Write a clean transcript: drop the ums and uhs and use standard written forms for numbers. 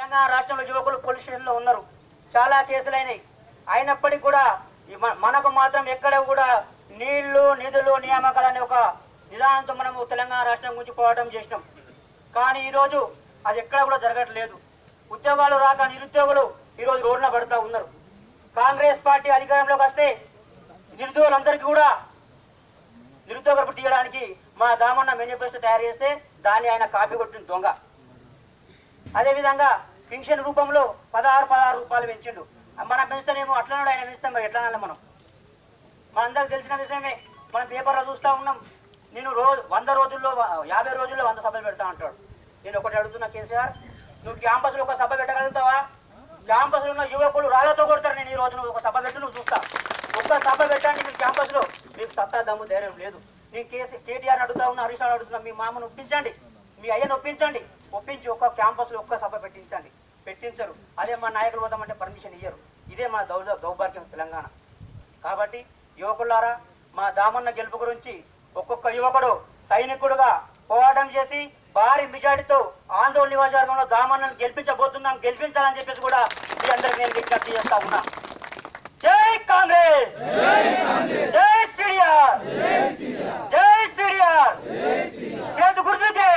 తెలంగాణ రాష్ట్రంలో యువకులు పోలీస్ స్టేషన్లో ఉన్నారు, చాలా కేసులు అయినాయి. అయినప్పటికీ కూడా మనకు మాత్రం ఎక్కడ కూడా నీళ్లు నిధులు నియామకాలనే ఒక విధానంతో మనము తెలంగాణ రాష్ట్రం గురించి పోరాటం చేసినాం. కానీ ఈరోజు అది ఎక్కడ కూడా జరగట్లేదు. ఉద్యోగాలు రాక నిరుద్యోగులు ఈరోజు రోడ్డున పడుతూ ఉన్నారు. కాంగ్రెస్ పార్టీ అధికారంలోకి వస్తే నిరుద్యోగులందరికీ కూడా నిరుద్యోగ తీయడానికి మా దామన్న మేనిఫెస్టో తయారు చేస్తే దాన్ని ఆయన కాపీ కొట్టిన దొంగ. అదేవిధంగా పెన్షన్ రూపంలో 16 రూపాయలు పెంచిండు. మనం పెంచుతానేమో అట్లనే ఆయన పెంచుతాం, మరి ఎట్లా మనం అందరికి తెలిసిన విషయమే. మనం పేపర్లో చూస్తూ ఉన్నాం. నేను 100 రోజుల్లో 50 రోజుల్లో 100 సభలు పెడతా అంటాడు. నేను ఒకటి అడుగుతున్నా, కేసీఆర్ నువ్వు క్యాంపస్లో ఒక సభ పెట్టగలుగుతావా? క్యాంపస్లో ఉన్న యువకులు రాళ్లతో కొడతారు. నేను ఈ రోజు నువ్వు ఒక సభ పెట్టి నువ్వు చూస్తా. ఒక్క సభ పెట్టడానికి మీకు క్యాంపస్లో మీకు సత్తా దమ్ము ధైర్యం లేదు. నేను కేటీఆర్ అడుగుతా ఉన్నా, హరీష్ రావు అడుగుతున్నా, మీ మామను ఒప్పించండి, మీ అయ్యను ఒప్పించి ఒక్క క్యాంపస్లో ఒక్క సభ పెట్టించరు. అదే మా నాయకులు పోదామంటే పర్మిషన్ ఇయ్యరు. ఇదే మా దౌర్భాగ్యం తెలంగాణ. కాబట్టి యువకులారా, మా దామన్న గెలుపు గురించి ఒక్కొక్క యువకుడు సైనికుడుగా పోరాటం చేసి భారీ మెజార్టీతో ఆందోళన నియోజకవర్గంలో దామన్నను గెలిపించాలని చెప్పేసి కూడా మీ అందరికి నేను విజ్ఞప్తి చేస్తా ఉన్నా. జై కాంగ్రెస్, జై శ్రీఆర్, జై శ్రీఆర్, చేతు గుర్తుకే